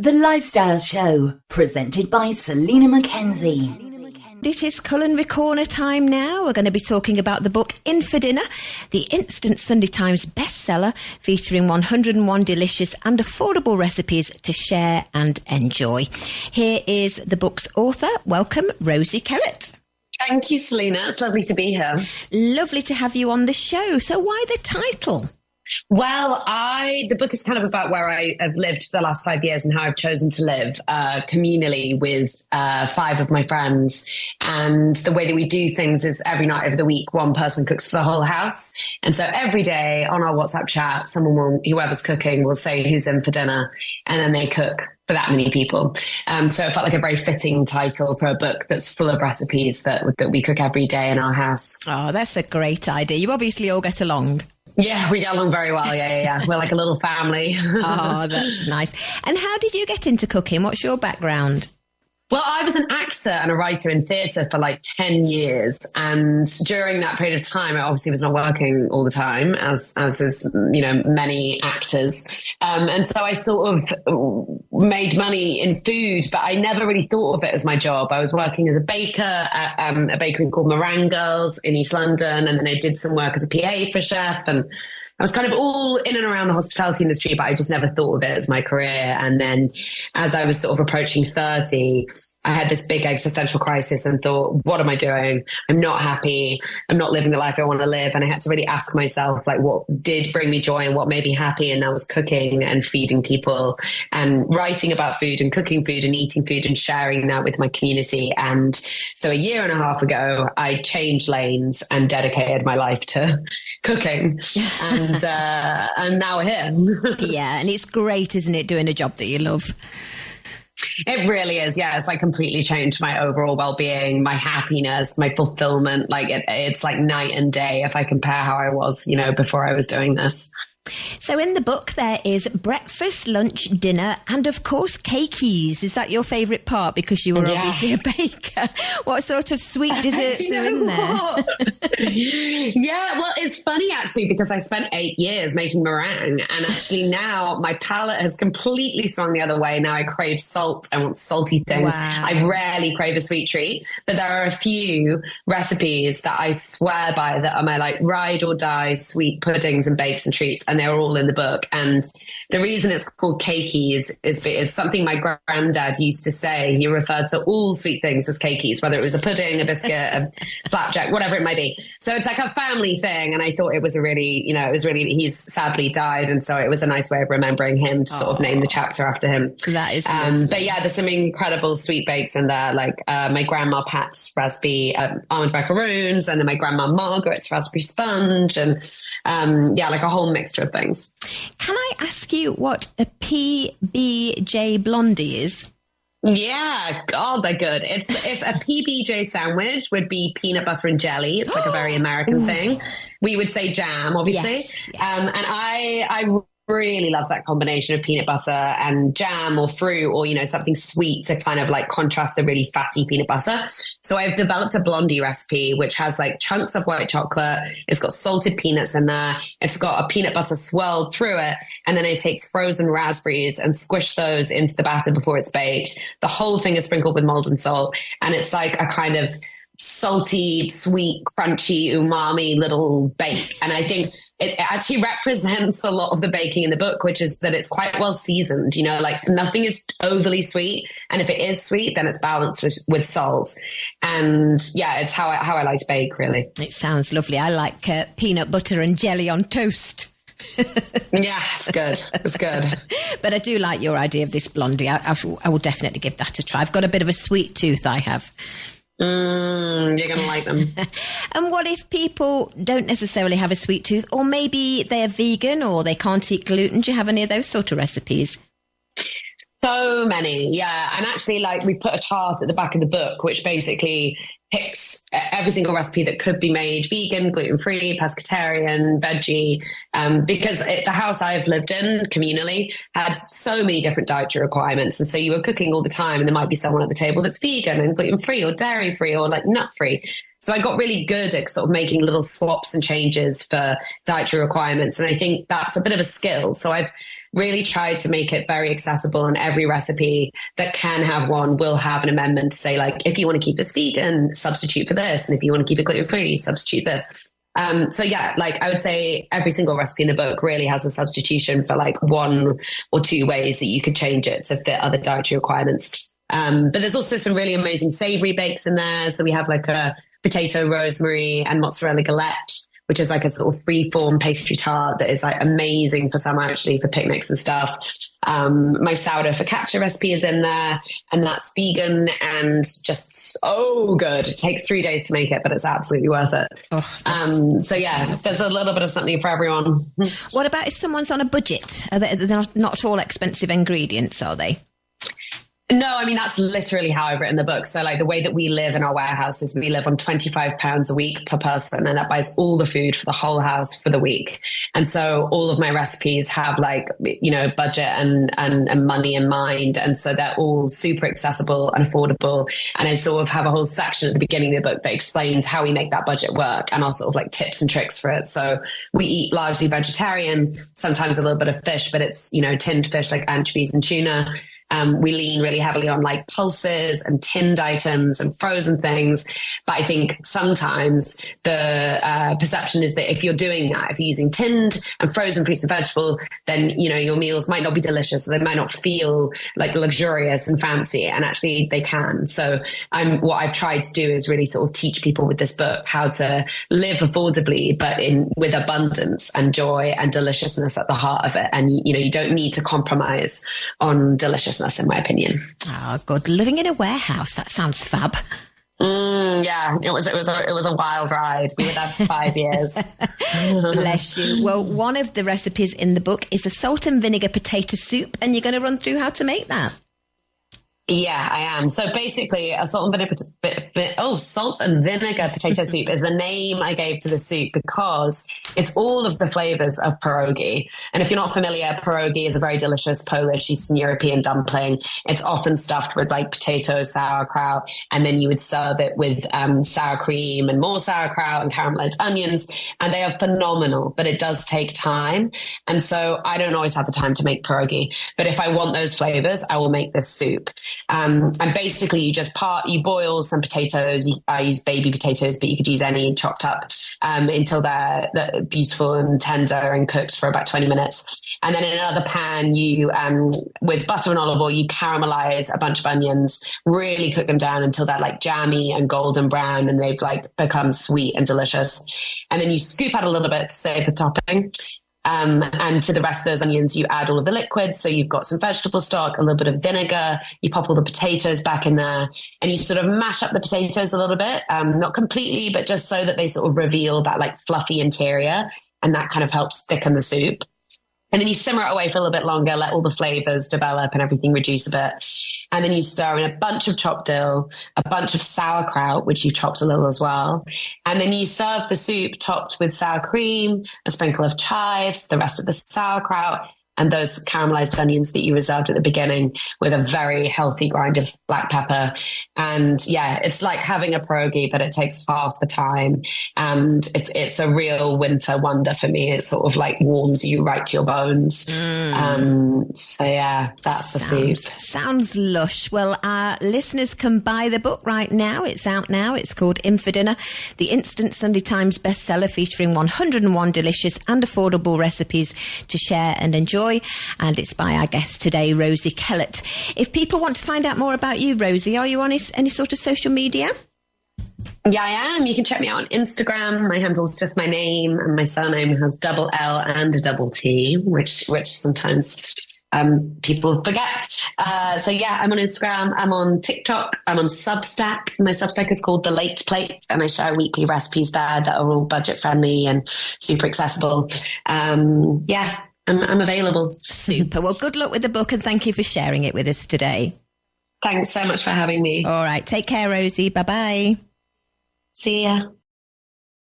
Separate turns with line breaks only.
The Lifestyle Show, presented by Selena Mackenzie.
It is culinary corner time now. We're going to be talking about the book In for Dinner, the instant Sunday Times bestseller, featuring 101 delicious and affordable recipes to share and enjoy. Here is the book's author. Welcome, Rosie Kellett.
Thank you, Selena. It's lovely to be here.
Lovely to have you on the show. So why the title?
Well, the book is kind of about where I have lived for the last 5 years and how I've chosen to live communally with 5 of my friends. And the way that we do things is every night of the week, one person cooks for the whole house. And so every day on our WhatsApp chat, whoever's cooking will say who's in for dinner, and then they cook for that many people. So it felt like a very fitting title for a book that's full of recipes that we cook every day in our house.
Oh, that's a great idea. You obviously all get along.
Yeah, we get along very well. Yeah. We're like a little family.
Oh, that's nice. And how did you get into cooking? What's your background?
Well, I was an actor and a writer in theatre for like 10 years. And during that period of time, I obviously was not working all the time, as is, many actors. And so I sort of made money in food, but I never really thought of it as my job. I was working as a baker at a bakery called Meringue Girls in East London. And then I did some work as a PA for a chef, and I was kind of all in and around the hospitality industry, but I just never thought of it as my career. And then as I was sort of approaching 30, I had this big existential crisis and thought, what am I doing? I'm not happy. I'm not living the life I want to live. And I had to really ask myself, like, what did bring me joy and what made me happy? And that was cooking and feeding people and writing about food and cooking food and eating food and sharing that with my community. And so a year and a half ago, I changed lanes and dedicated my life to cooking. And now we're here.
Yeah, and it's great, isn't it, doing a job that you love?
It really is. Yeah. It's like completely changed my overall well-being, my happiness, my fulfillment. Like it's like night and day if I compare how I was, before I was doing this.
So in the book, there is breakfast, lunch, dinner, and of course, cakeys. Is that your favourite part? Because you were obviously a baker. What sort of sweet desserts are in there?
Yeah, well, it's funny actually, because I spent 8 years making meringue, and actually now my palate has completely swung the other way. Now I crave salt. I want salty things. Wow. I rarely crave a sweet treat, but there are a few recipes that I swear by that are my like ride or die sweet puddings and bakes and treats. And they're all in the book. And the reason it's called cakeys is it's something my granddad used to say. He referred to all sweet things as cakeys, whether it was a pudding, a biscuit, a flapjack, whatever it might be. So it's like a family thing. And I thought it was he's sadly died. And so it was a nice way of remembering him to sort of name the chapter after him.
That is
but yeah, there's some incredible sweet bakes in there, like my grandma Pat's raspberry almond macaroons, and then my grandma Margaret's raspberry sponge, and like a whole mixture of things.
Can I ask you what a PBJ blondie is?
Yeah, God, they're good. If a PBJ sandwich would be peanut butter and jelly. It's like a very American thing. We would say jam, obviously.
Yes.
And I really love that combination of peanut butter and jam or fruit or, something sweet to kind of like contrast the really fatty peanut butter. So I've developed a blondie recipe, which has like chunks of white chocolate. It's got salted peanuts in there. It's got a peanut butter swirled through it. And then I take frozen raspberries and squish those into the batter before it's baked. The whole thing is sprinkled with molten salt. And it's like a kind of salty, sweet, crunchy, umami little bake. And I think it actually represents a lot of the baking in the book, which is that it's quite well seasoned, like nothing is overly sweet. And if it is sweet, then it's balanced with salt. And yeah, it's how I like to bake, really.
It sounds lovely. I like peanut butter and jelly on toast.
Yeah, it's good. It's good.
But I do like your idea of this blondie. I will definitely give that a try. I've got a bit of a sweet tooth, I have.
You're going to like them.
And what if people don't necessarily have a sweet tooth, or maybe they're vegan or they can't eat gluten? Do you have any of those sort of recipes?
So many, yeah. And actually, like, we put a chart at the back of the book, which basically picks every single recipe that could be made vegan, gluten-free, pescatarian, veggie, because the house I've lived in communally had so many different dietary requirements. And so you were cooking all the time, and there might be someone at the table that's vegan and gluten-free or dairy-free or like nut-free. So I got really good at sort of making little swaps and changes for dietary requirements. And I think that's a bit of a skill. So I've really tried to make it very accessible, and every recipe that can have one will have an amendment to say, like, if you want to keep this vegan, substitute for this. And if you want to keep it gluten-free, substitute this. So yeah, like I would say every single recipe in the book really has a substitution for like one or two ways that you could change it to fit other dietary requirements. But there's also some really amazing savory bakes in there. So we have like a potato, rosemary and mozzarella galette, which is like a sort of free-form pastry tart that is like amazing for summer, actually, for picnics and stuff. My sourdough focaccia recipe is in there, and that's vegan and just so good. It takes 3 days to make it, but it's absolutely worth it. So yeah, there's a little bit of something for everyone.
What about if someone's on a budget? They're not all expensive ingredients, are they?
No, I mean, that's literally how I've written the book. So like the way that we live in our warehouse is we live on £25 a week per person, and that buys all the food for the whole house for the week. And so all of my recipes have like, you know, budget and money in mind. And so they're all super accessible and affordable. And I sort of have a whole section at the beginning of the book that explains how we make that budget work and our sort of like tips and tricks for it. So we eat largely vegetarian, sometimes a little bit of fish, but it's, you know, tinned fish like anchovies and tuna. We lean really heavily on like pulses and tinned items and frozen things. But I think sometimes the perception is that if you're doing that, if you're using tinned and frozen fruits and vegetables, then, you know, your meals might not be delicious. So they might not feel like luxurious and fancy, and actually they can. So what I've tried to do is really sort of teach people with this book how to live affordably, but with abundance and joy and deliciousness at the heart of it. And, you know, you don't need to compromise on deliciousness, in my opinion.
Oh, good. Living in a warehouse. That sounds fab.
Yeah, it was a wild ride. We were there for 5 years.
Bless you. Well, one of the recipes in the book is a salt and vinegar potato soup, and you're going to run through how to make that.
Yeah, I am. So basically, a salt and vinegar potato soup is the name I gave to the soup because it's all of the flavors of pierogi. And if you're not familiar, pierogi is a very delicious Polish, Eastern European dumpling. It's often stuffed with like potatoes, sauerkraut, and then you would serve it with sour cream and more sauerkraut and caramelized onions. And they are phenomenal, but it does take time. And so I don't always have the time to make pierogi. But if I want those flavors, I will make this soup. And basically you boil some potatoes. I use baby potatoes, but you could use any chopped up until they're beautiful and tender and cooked for about 20 minutes. And then in another pan, you, with butter and olive oil, you caramelize a bunch of onions, really cook them down until they're like jammy and golden brown and they've like become sweet and delicious. And then you scoop out a little bit to save the topping. And to the rest of those onions, you add all of the liquids. So you've got some vegetable stock, a little bit of vinegar, you pop all the potatoes back in there and you sort of mash up the potatoes a little bit, not completely, but just so that they sort of reveal that like fluffy interior, and that kind of helps thicken the soup. And then you simmer it away for a little bit longer, let all the flavors develop and everything reduce a bit. And then you stir in a bunch of chopped dill, a bunch of sauerkraut, which you chopped a little as well. And then you serve the soup topped with sour cream, a sprinkle of chives, the rest of the sauerkraut, and those caramelized onions that you reserved at the beginning with a very healthy grind of black pepper. And yeah, it's like having a pierogi, but it takes half the time. And it's a real winter wonder for me. It sort of like warms you right to your bones. So yeah, that's the soup.
Sounds lush. Well, our listeners can buy the book right now. It's out now. It's called In for Dinner, the instant Sunday Times bestseller featuring 101 delicious and affordable recipes to share and enjoy. And it's by our guest today, Rosie Kellett. If people want to find out more about you, Rosie, are you on any sort of social media?
Yeah, I am. You can check me out on Instagram. My handle's just my name, and my surname has double L and a double T, which sometimes people forget. So yeah, I'm on Instagram. I'm on TikTok. I'm on Substack. My Substack is called The Late Plate, and I share weekly recipes there that are all budget friendly and super accessible. Yeah. I'm available.
Super. Well, good luck with the book and thank you for sharing it with us today.
Thanks so much for having me.
All right. Take care, Rosie. Bye-bye.
See ya.